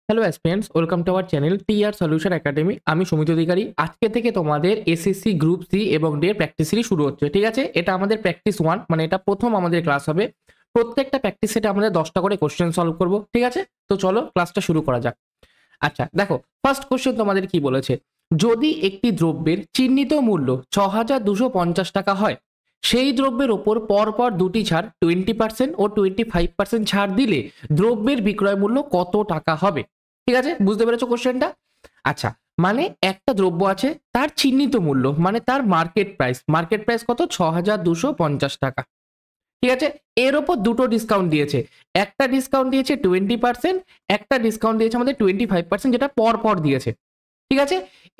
Hello aspirants, welcome to our channel TR solution academy. আমি সুমিত অধিকারী। আজকে থেকে তোমাদের এসএসসি গ্রুপ সি এবং ডি এর প্র্যাকটিস সিরিজ শুরু হচ্ছে। ঠিক আছে, এটা আমাদের প্র্যাকটিস 1, মানে এটা প্রথম আমাদের ক্লাস হবে। প্রত্যেকটা প্র্যাকটিস সেটে আমাদের 10টা করে কোশ্চেন সলভ করব। ঠিক আছে, তো চলো ক্লাসটা শুরু করা যাক। আচ্ছা দেখো, ফার্স্ট কোশ্চেন তোমাদের কি বলেছে, যদি একটি দ্রব্যের চিহ্নিত মূল্য 6250 টাকা হয়, সেই দ্রব্যের ওপর পরপর দুটি ছাড় 20% ও 25% ছাড় দিলে দ্রব্যের বিক্রয় মূল্য কত টাকা হবে? ঠিক আছে, বুঝতে পেরেছো কোশ্চেনটা? আচ্ছা, মানে একটা দ্রব্য আছে, তার চিহ্নিত মূল্য মানে তার মার্কেট প্রাইস কত? 6250 টাকা। ঠিক আছে, এর ওপর দুটো ডিসকাউন্ট দিয়েছে। একটা ডিসকাউন্ট দিয়েছে 20%, একটা ডিসকাউন্ট দিয়েছে আমাদের 25%, যেটা পর পর দিয়েছে। ঠিক আছে,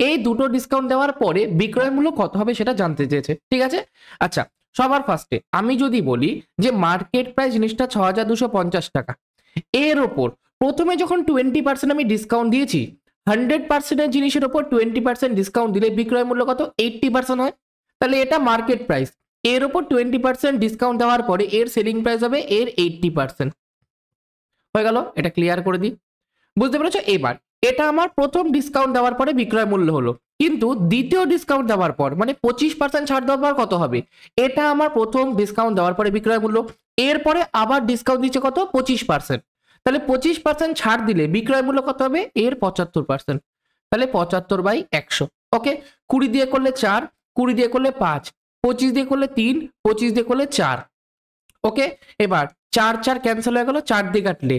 এই দুটো ডিসকাউন্ট দেওয়ার পরে বিক্রয় মূল্য কত হবে সেটা জানতে চেয়েছে। ঠিক আছে, আচ্ছা সবার ফার্স্টে আমি যদি বলি যে মার্কেট প্রাইস জিনিসটা 6250 টাকা, এর ওপর প্রথমে যখন 20% আমি ডিসকাউন্ট দিয়েছি, 100%-এর জিনিসের ওপর 20% ডিসকাউন্ট দিলে বিক্রয় মূল্য কত? 80% হয়। তাহলে এটা মার্কেট প্রাইস, এর ওপর 20% ডিসকাউন্ট দেওয়ার পরে এর সেলিং প্রাইস হবে এর 80%। হয়ে গেল, এটা ক্লিয়ার করে দিই। বুঝতে পেরেছো? এবার এটা আমার প্রথম ডিসকাউন্ট দেওয়ার পরে বিক্রয় মূল্য হলো, কিন্তু দ্বিতীয় ডিসকাউন্ট দেওয়ার পর মানে 25% ছাড় দেওয়ার পর কত হবে? এটা আমার প্রথম ডিসকাউন্ট দেওয়ার পরে বিক্রয় মূল্য, এরপরে আবার ডিসকাউন্ট দিচ্ছে কত? 25%। তাহলে 25% ছাড় দিলে বিক্রয় মূল্য কত হবে? এর 75%। তাহলে 75/100। ওকে, 20 দিয়ে করলে 4, 20 দিয়ে করলে 5, 25 দিয়ে করলে 3, 25 দিয়ে করলে 4। ওকে, এবার 4 4 ক্যান্সেল হয়ে গেল, 4 দিয়ে কাটলে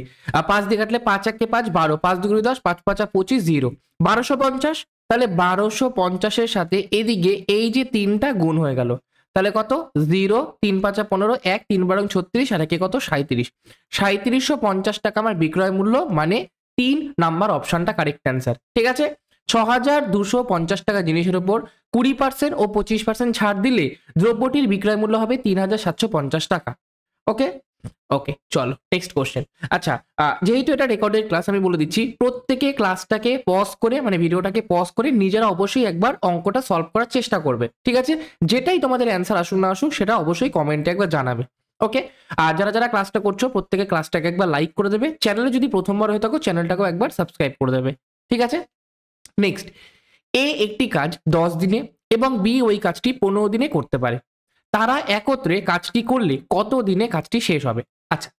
5 দিয়ে কাটলে 5 1 12, 5 2 10, 5 5 25, 0, 1250। তাহলে 1250-এর সাথে এদিকে এই যে তিনটা গুণ হয়ে গেল, তাহলে কত? 0 3 5 15, 1 3 12 36, আর একে কত? 37। 3750 টাকা আমার বিক্রয় মূল্য, মানে 3 নাম্বার অপশনটা কারেক্ট অ্যান্সার। ঠিক আছে, 6250 টাকা জিনিসের উপর 20% ও 25% ছাড় দিলে দ্রব্যটির বিক্রয় মূল্য হবে 3750 টাকা। ওকে ওকে, চলো নেক্সট কোশ্চেন। আচ্ছা, যেহেতু এটা রেকর্ডেড ক্লাস, আমি বলে দিচ্ছি প্রত্যেকে ক্লাসটাকে পজ করে, মানে ভিডিওটাকে পজ করে নিজেরা অবশ্যই একবার অঙ্কটা সলভ করার চেষ্টা করবে। ঠিক আছে, যেটাই তোমাদের অ্যান্সার আসুক না আসুক সেটা অবশ্যই কমেন্টে একবার জানাবে। ওকে, আর যারা যারা ক্লাসটা করছো প্রত্যেকে ক্লাসটাকে একবার লাইক করে দেবে, চ্যানেলে যদি প্রথমবার হয়ে থাকো চ্যানেলটাকেও একবার সাবস্ক্রাইব করে দেবে। ঠিক আছে, নেক্সট, এ একটি কাজ 10 দিনে এবং বি ওই কাজটি 15 দিনে করতে পারে। তারা একত্রে কাজটি করলে কত দিনে কাজটি শেষ হবে? আচ্ছা,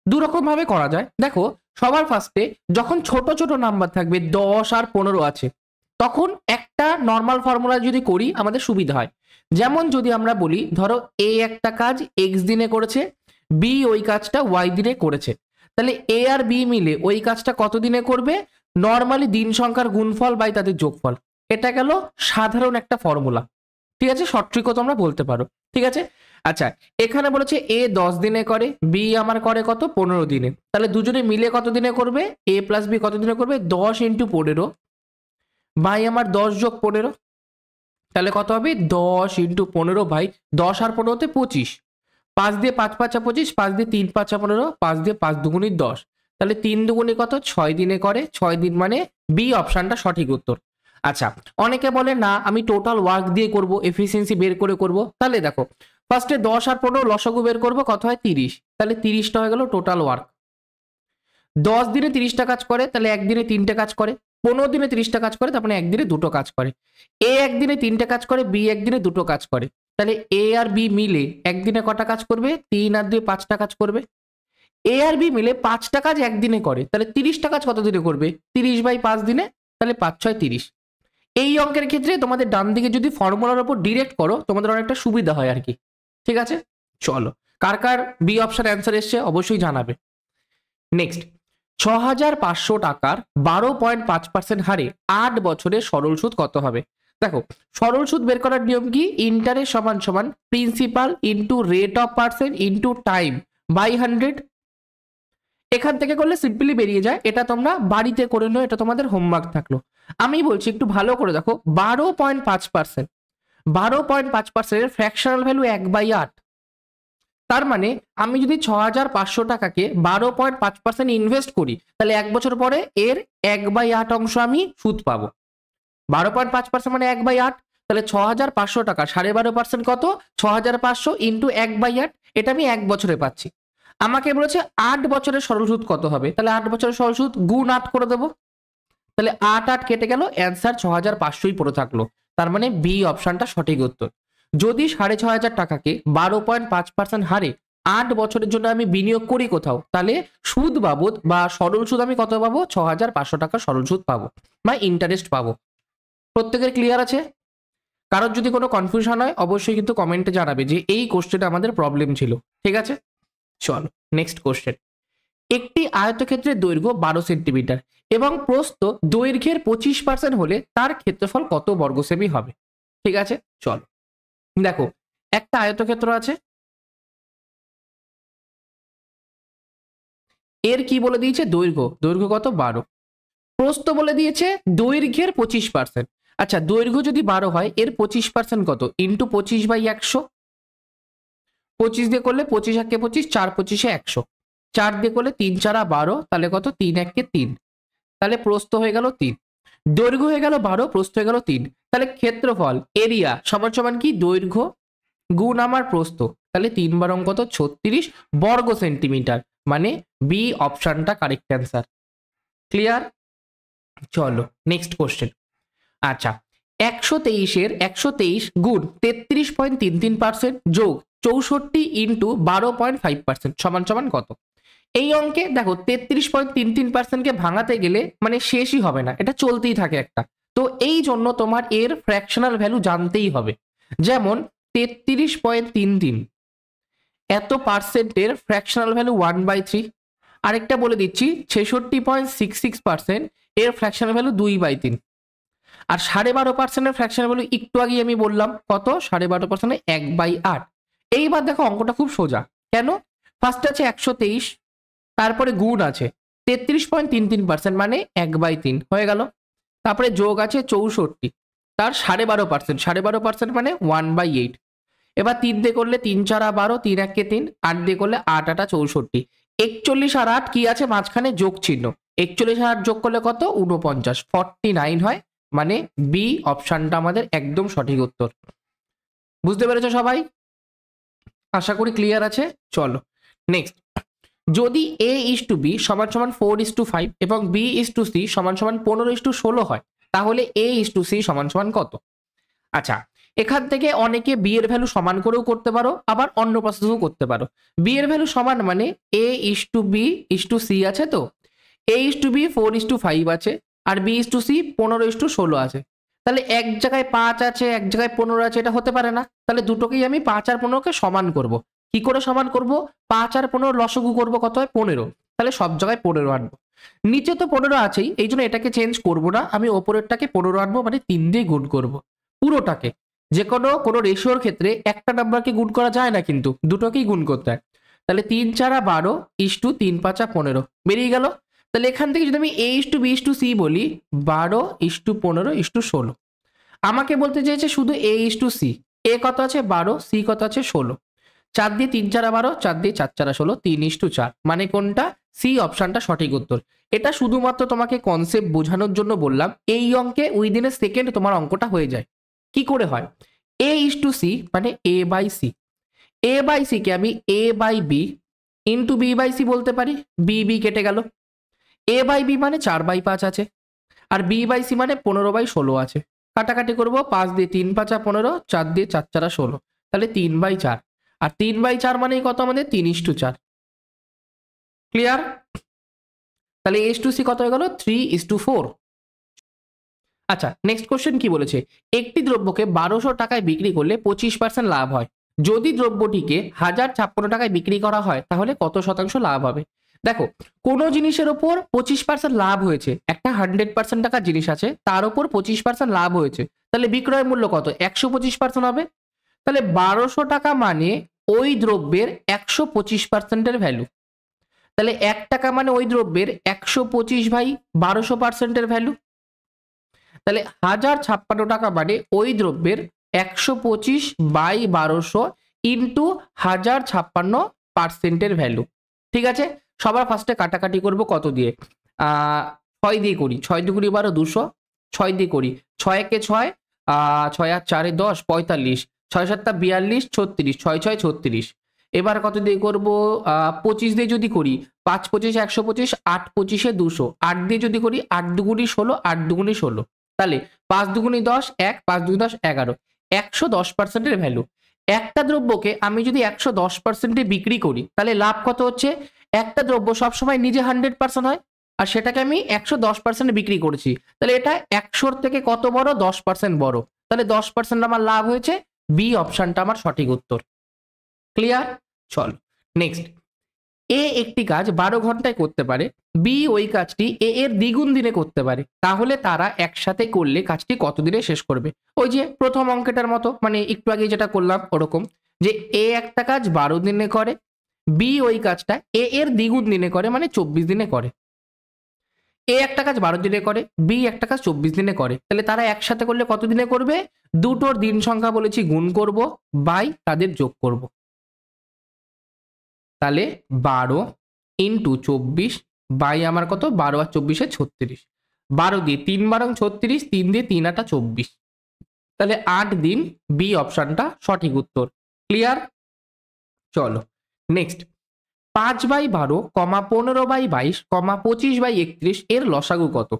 দু রকম ভাবে করা যায়। দেখো, সবার ফার্স্টে যখন ছোট ছোট নাম্বার থাকবে, 10 আর 15 আছে, তখন একটা নর্মাল ফর্মুলা যদি করি আমাদের সুবিধা হয়। যেমন যদি আমরা বলি, ধরো এ একটা কাজ এক্স দিনে করেছে, বি ওই কাজটা ওয়াই দিনে করেছে, তাহলে এ আর বি মিলে ওই কাজটা কত দিনে করবে? নর্মালি দিন সংখ্যার গুণফল বাই তাদের যোগফল। এটা গেল সাধারণ একটা ফর্মুলা। ঠিক আছে, শর্ট ট্রিকও তোমরা বলতে পারো। ঠিক আছে, আচ্ছা এখানে বলেছে এ 10 দিনে করে, বি আমার করে কত? 15 দিনে। তাহলে দুজনে মিলে কত দিনে করবে? এ প্লাস বি কত দিনে করবে? 10 ইন্টু 15 বাই আমার 10 যোগ 15। তাহলে কত হবে? 10 ইন্টু 15 বাই 10 আর 15-তে 25, 5 দিয়ে 5 5 25, 5 দিয়ে 3 5 15, 5 দিয়ে 5 দুগুণি 10। তাহলে 3 দুগুণি কত? 6 দিনে করে। 6 দিন মানে বি অপশনটা সঠিক উত্তর। আচ্ছা, অনেকে বলে না আমি টোটাল ওয়ার্ক দিয়ে করব, এফিসিয়েন্সি বের করে করব। তাহলে দেখো, ফার্স্টে 10 আর 15 লসাগু বের করব, কত হয়? 30। তাহলে 30টা হয়ে গেল টোটাল ওয়ার্ক। 10 দিনে 30টা কাজ করে, তাহলে একদিনে 3টে কাজ করে। 15 দিনে 30টা কাজ করে, তারপরে একদিনে 2টো কাজ করে। এ একদিনে 3টে কাজ করে, বি একদিনে 2টো কাজ করে। তাহলে এ আর বি মিলে একদিনে কটা কাজ করবে? 3 আর 2 5টা কাজ করবে। এ আর বি মিলে 5টা কাজ একদিনে করে, তাহলে 30টা কাজ কত দিনে করবে? 30/5 দিনে। তাহলে 5 6 30। এই অঙ্কের ক্ষেত্রে তোমাদের ডান দিকে যদি ফর্মুলার উপর ডিরেক্ট করো তোমাদের অনেকটা সুবিধা হয় আর কি। ঠিক আছে, চলো কার কার বি অপশন অ্যান্সার এসছে অবশ্যই জানাবে। নেক্সট, 6500 টাকার 12.5% হারে 8 বছরের সরল সুদ কত হবে? দেখো, সরল সুদ বের করার নিয়ম কি? ইন্টারেস্ট সমান সমান principal into rate of percent into time by 100। এখান থেকে করলে সিম্পলি বেরিয়ে যায়। এটা তোমরা বাড়িতে করে নাও, এটা তোমাদের হোমওয়ার্ক থাকলো। আমি বলছি একটু ভালো করে দেখো, 12.5%, 12.5%-এর ফ্র্যাকশনাল ভ্যালু 1/8। তার মানে আমি যদি 6500 টাকাকে 12.5% ইনভেস্ট করি, তাহলে 1 বছর পরে এর 1/8 অংশ আমি সুদ পাবো। 12.5% মানে 1/8। তাহলে 6500 টাকা 12.5% কত? 6500 ইন্টু 1/8, এটা আমি 1 বছরে পাচ্ছি। আমাকে বলেছে 8 বছরের সরল সুদ কত হবে, তাহলে 8 বছরের সরল সুদ গুণ 8 করে দেবো, তাহলে 8 কেটে গেল, অ্যান্সার 6500ই পড়ে থাকলো। তার মানে বি অপশনটা সঠিক উত্তর। যদি 6500 টাকাকে 12.5% হারে 8 বছরের জন্য আমি বিনিয়োগ করি কোথাও, তাহলে সুদ বাবদ বা সরল সুদ আমি কত পাবো, 6500 টাকা সরল সুদ পাবো বা ইন্টারেস্ট পাবো। প্রত্যেকের ক্লিয়ার আছে? কারোর যদি কোনো কনফিউশন হয় অবশ্যই কিন্তু কমেন্টে জানাবে যে এই কোশ্চেনে আমাদের প্রবলেম ছিল। ঠিক আছে, চলো নেক্সট কোশ্চেন। একটি আয়তক্ষেত্রের দৈর্ঘ্য 12 সেন্টিমিটার এবং প্রস্থ দৈর্ঘ্যের 25% হলে তার ক্ষেত্রফল কত বর্গ সেমি হবে? ঠিক আছে, চলো দেখো, একটা আয়তক্ষেত্র আছে, এর কি বলে দিয়েছে, দৈর্ঘ্য, দৈর্ঘ্য কত 12, প্রস্থ বলে দিয়েছে দৈর্ঘ্যের 25%। আচ্ছা, দৈর্ঘ্য যদি 12 হয়, এর 25% কত, ইন্টু 25/100, 25 দিয়ে করলে 25 একে 25, 4 25 100, 4 দিয়ে করলে 3 4 12, তাহলে কত, 3 1 3, তাহলে প্রস্থ হয়ে গেল 3, দৈর্ঘ্য হয়ে গেল 12, প্রস্থ হয়ে গেল 3, তাহলে ক্ষেত্রফল এরিয়া সমান সমান কি, দৈর্ঘ্য গুণ আমার প্রস্থ, তাহলে 3 বারং কত, 36 বর্গ সেন্টিমিটার, মানে বি অপশনটা কারেক্ট অ্যান্সার। ক্লিয়ার? চলো নেক্সট কোশ্চেন। আচ্ছা, 123 গুণ 33.33% যোগ 64 ইন্টু 12.5% সমান সমান কত? এই অঙ্কে দেখো 33.33%কে ভাঙাতে গেলে মানে শেষই হবে না, এটা চলতেই থাকে একটা। তো এই জন্য তোমার এর ফ্র্যাকশনাল ভ্যালু জানতেই হবে। যেমন 33.33 এত পার্সেন্টের ফ্র্যাকশনাল ভ্যালু 1/3। আরেকটা বলে দিচ্ছি, 66.66% এর ফ্র্যাকশনাল ভ্যালু 2/3। আর 12.5%-এর ফ্র্যাকশনাল ভ্যালু একটু আগে আমি বললাম কত, 12.5% 1/8। এইবার দেখো অঙ্কটা খুব সোজা। কেন? ফার্স্ট আছে 123, তারপরে গুণ আছে 33.33% মানে 1/3 হয়ে গেল, তারপরে যোগ আছে 64, তার 12.5%, 12.5% মানে 1/8। এবার 3 দিয়ে করলে 3 4 12, 3 1 3, 8 দিয়ে করলে 8 8 64, 41 আর 8 কি আছে মাঝখানে, যোগ চিহ্ন, 41 আর 8 যোগ করলে কত, 49, 49 হয়, মানে বি অপশনটা আমাদের একদম সঠিক উত্তর। বুঝতে পেরেছো সবাই? আশা করি ক্লিয়ার আছে। চলো নেক্সট। যদি a is to b সমান সমান 4:5 এবং b is to c সমান সমান 15:16 হয়, তাহলে a is to c সমান সমান কত? আচ্ছা, এখান থেকে অনেকে b এর ভ্যালু সমান করেও করতে পারো, আবার অন্য প্রসেসও করতে পারো। b এর ভ্যালু সমান মানে a is to b is to c আছে, তো a is to b 4:5 আছে আর b is to c 15:16 আছে, তাহলে এক জায়গায় 5 আছে এক জায়গায় 15 আছে, এটা হতে পারে না। তাহলে দুটোকেই আমি 5 আর 15কে সমান করব। কি করে সমান করব? 5 আর 15 লসাগু করব, কত হয়, 15, তাহলে সব জায়গায় 15 আনবো। নিচে তো 15 আছেই, এই জন্য এটাকে চেঞ্জ করব না, আমি ওপরেরটাকে 15 আনবো, মানে 3 দিয়ে গুণ করব পুরোটাকে। যে কোনো রেশিওর ক্ষেত্রে একটা নাম্বারকে গুণ করা যায় না, কিন্তু দুটোকেই গুণ করতে হয়। তাহলে 3 4 12 ইস্টু 3 5 15 বেরিয়ে গেল। তাহলে এখান থেকে যদি আমি a is to b is to c বলি, 12 ইস্টু 15 ইস্টু 16। আমাকে বলতে চেয়েছে শুধু a ইস্টু c, a কত আছে 12, c কত আছে 16, 4 দিয়ে 3 4 12, 4 দিয়ে 4 4 16, 3:4, মানে কোনটা, সি অপশনটা সঠিক উত্তর। এটা শুধুমাত্র তোমাকে কনসেপ্ট বোঝানোর জন্য বললাম। এই অঙ্কে উইদিন এ সেকেন্ড তোমার অঙ্কটা হয়ে যায়। কি করে হয়? a ইস্টু c মানে a by c, a by c কে আমি a by b into b by c বলতে পারি, b b কেটে গেল, a বাই b মানে 4/5 আছে, আর b বাই c মানে 15/16 আছে। কাটাকাটি করব, 5 দিয়ে 3 5 15, 4 দিয়ে 4 4 16, তাহলে 3/4, আর 3/4 মানে কত আমাদের, 3:4। ক্লিয়ার? তাহলে a টু c কত হয়ে গেল, 3:4। আচ্ছা, নেক্সট কোশ্চেন কি বলেছে, একটি দ্রব্যকে 1200 টাকায় বিক্রি করলে 25% লাভ হয়। যদি দ্রব্যটিকে 1056 টাকায় বিক্রি করা হয়, তাহলে কত শতাংশ লাভ হবে? দেখো, কোনো জিনিসের ওপর 25% লাভ হয়েছে, একটা 100% টাকার জিনিস আছে, তার উপর 25% লাভ হয়েছে, তাহলে বিক্রয় মূল্য কত, 125% হবে। তাহলে 1200 টাকা মানে ওই দ্রব্যের 125%-এর ভ্যালু। তাহলে 1 টাকা মানে ওই দ্রব্যের 125/1200%-এর ভ্যালু। তাহলে 1056 টাকা মানে ওই দ্রব্যের 125/1200 ইন্টু 1056%-এর ভ্যালু। ঠিক আছে, সবার ফার্স্টে কাটাকাটি করব কত দিয়ে, 6 দিয়ে করি, 6 2 12 200, 6 দিয়ে করি, 6 একে 6, 6 আর 4 10 45, 6 7 42 36, 6 6 36, এবার কত দিয়ে করবো, 25 দিয়ে যদি করি, 5 25 125, 8 25 200, 8 দিয়ে যদি করি 8 দুগুণি 16, 8 দুগুণি 16, তাহলে 5 দুগুণি 10, 1, 5 দুগুণি 10, 11, 110%-এর ভ্যালু। একটা দ্রব্যকে আমি যদি 110%-এ বিক্রি করি তাহলে লাভ কত হচ্ছে, একটা দ্রব্য সবসময় নিজে 100% হয়, আর সেটাকে আমি 110%-এ বিক্রি করেছি, তাহলে এটা 100-র থেকে কত বড়, 10% বড়, তাহলে 10% আমার লাভ হয়েছে। বি অপশনটা আমার সঠিক উত্তর। ক্লিয়ার? চল নেক্সট। এ একটি কাজ 12 ঘন্টায় করতে পারে, বি ওই কাজটি এ এর দ্বিগুণ দিনে করতে পারে, তাহলে তারা একসাথে করলে কাজটি কত দিনে শেষ করবে? ওই যে প্রথম অঙ্কটার মতো, মানে একটু আগে যেটা করলাম ওরকম, যে এ একটা কাজ 12 দিনে করে, বি ওই কাজটা এ এর দ্বিগুণ দিনে করে, মানে 24 দিনে করে। এ একটা কাজ 12 দিনে করে, বি একটা কাজ 24 দিনে করে, তাহলে তারা একসাথে করলে কত দিনে করবে? দুটোর দিন সংখ্যা বলেছি গুণ করব, বাই তাদের যোগ করব। তাহলে 12 ইন্টু 24 বাই আমার কত, 12 আর 24 36, 12 দিয়ে 3 12 36, 3 দিয়ে 3 8 24, তাহলে 8 দিন। বি অপশনটা সঠিক উত্তর। ক্লিয়ার? চলো নেক্সট। 5/12, 15/22, 25/31 এর লসাগু কত?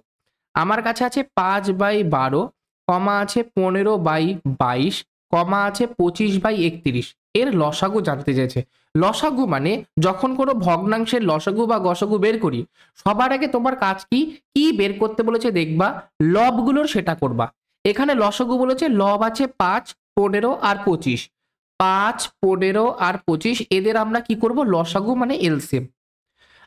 আমার কাছে আছে 5/12, কমা আছে 15/22, কমা আছে 25/31, এর লসাগু জানতে চেয়েছে। লসাগু মানে যখন কোনো ভগ্নাংশের লসাগু বা গসাগু বের করি, সবার আগে তোমার কাজ কি, কি বের করতে বলেছে দেখবা, লবগুলোর সেটা করবা। এখানে লসাগু বলেছে লব আছে 5, 15 আর 25, 5, 15 আর 25 এদের আমরা কি করব, লসাগু মানে এলসিএম।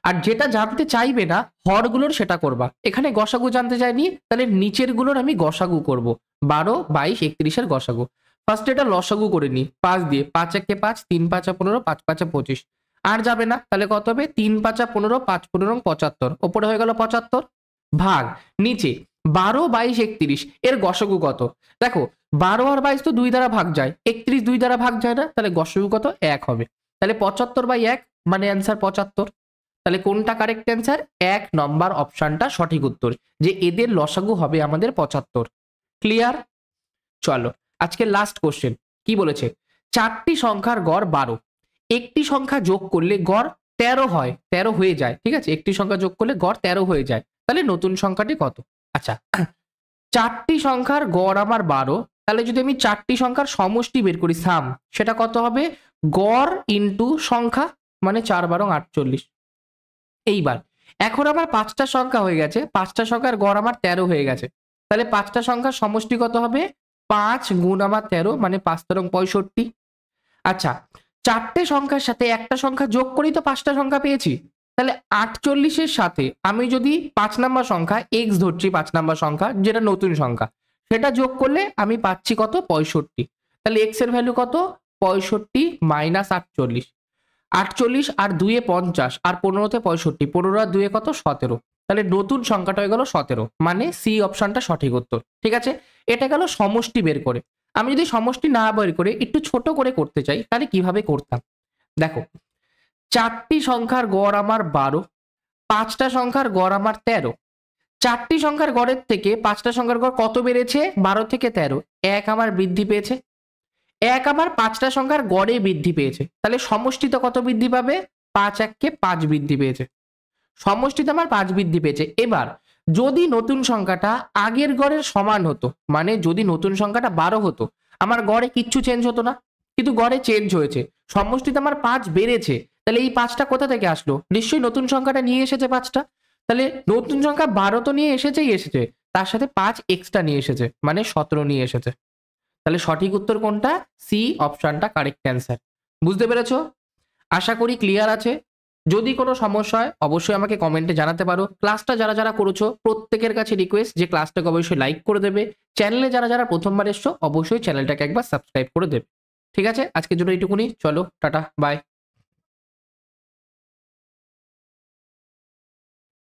আর যেটা জানতে চাইবে না হরগুলোর সেটা করবা। এখানে গসাগু জানতে চাইনি, তাহলে নিচের গুলোর আমি গসাগু করব, 12 22 31 এর গসাগু। ফার্স্ট এটা লসাগু করে নি 5 দিয়ে, 5 1 5, 3 5 15, 5 5 25, আর যাবে না, তাহলে কত হবে, 3 5 15, 5 15 75, ওপরে হয়ে গেল 75, ভাগ নিচে 12 22 31 এর গসাগু কত? দেখো 12 আর 22 তো 2 দ্বারা ভাগ যায়, 31 2 দ্বারা ভাগ যায় না, তাহলে গসাগু কত, 1 হবে। তাহলে 75/1 মানে অ্যান্সার 75। তাহলে কোনটা কারেক্ট অ্যান্সার? 1 নম্বর অপশনটা সঠিক উত্তর, যে এদের লসাগু হবে আমাদের 75। ক্লিয়ার? চলো আজকে লাস্ট কোশ্চেন। কি বলেছে, 4টি সংখ্যার গড় 12, একটি সংখ্যা যোগ করলে গড় 13 হয়, 13 হয়ে যায়, ঠিক আছে, একটি সংখ্যা যোগ করলে গড় 13 হয়ে যায়, তাহলে নতুন সংখ্যাটি কত? আচ্ছা 4টি সংখ্যার গড় আমার 12, তাহলে যদি আমি 4টি সংখ্যার সমষ্টি বের করি সাম, সেটা কত হবে, গড় ইন্টু সংখ্যা, মানে 4 12 48। এইবার এখন আমার 5টা সংখ্যা হয়ে গেছে, 5টা সংখ্যার গড় আমার 13 হয়ে গেছে, তাহলে 5টা সংখ্যার সমষ্টি কত হবে, 5 গুণ আমার 13, মানে 5 13 65। আচ্ছা 4টে সংখ্যার সাথে একটা সংখ্যা যোগ করি তো 5টা সংখ্যা পেয়েছি, তাহলে 48-এর সাথে আমি যদি 5 নাম্বার সংখ্যা x ধরছি, 5 নাম্বার সংখ্যা যেটা নতুন সংখ্যা, সেটা যোগ করলে আমি পাচ্ছি কত, 65। তাহলে x এর ভ্যালু কত, 65 মাইনাস 48, 48 আর 2 50 আর 15-তে 65, 15 আর 2 কত, 17, তাহলে নতুন সংখ্যাটা হয়ে গেল 17, মানে সি অপশনটা সঠিক উত্তর। ঠিক আছে, এটা গেল সমষ্টি বের করে। আমি যদি সমষ্টি না বের করে একটু ছোট করে করতে চাই, তাহলে কিভাবে করতাম, দেখো 4টি সংখ্যার গড় আমার 12, 5টা সংখ্যার গড় আমার 13, 4টি সংখ্যার গড়ের থেকে 5টা সংখ্যার গড় কত বেড়েছে, 12 থেকে 13, 1 আমার বৃদ্ধি পেয়েছে, 1 আবার 5টা সংখ্যার গড়ে বৃদ্ধি পেয়েছে, তাহলে সমষ্টিতে কত বৃদ্ধি পাবে, 5 1 5 বৃদ্ধি পেয়েছে, সমষ্টিতে আমার 5 বৃদ্ধি পেয়েছে। এবার যদি নতুন সংখ্যাটা আগের গড়ের সমান হতো, মানে যদি নতুন সংখ্যাটা 12 হতো, আমার গড়ে কিচ্ছু চেঞ্জ হতো না, কিন্তু গড়ে চেঞ্জ হয়েছে, সমষ্টিতে আমার 5 বেড়েছে, তাহলে এই 5টা কোথা থেকে আসলো, নিশ্চয়ই নতুন সংখ্যাটা নিয়ে এসেছে 5টা, তাহলে নতুন সংখ্যা 12 তো নিয়ে এসেছে, তার সাথে 5 এক্সট্রা নিয়ে এসেছে, মানে 17 নিয়ে এসেছে। তাহলে সঠিক উত্তর কোনটা, সি অপশনটা কারেক্ট অ্যান্সার। বুঝতে পেরেছো? আশা করি ক্লিয়ার আছে। যদি কোনো সমস্যা হয় অবশ্যই আমাকে কমেন্টে জানাতে পারো। ক্লাসটা যারা যারা করেছো প্রত্যেকের কাছে রিকোয়েস্ট যে ক্লাসটাকে অবশ্যই লাইক করে দেবে। চ্যানেলে যারা যারা প্রথমবার এসছো অবশ্যই চ্যানেলটাকে একবার সাবস্ক্রাইব করে দেবে। ঠিক আছে, আজকের জন্য এইটুকুনি, চলো টাটা বাই।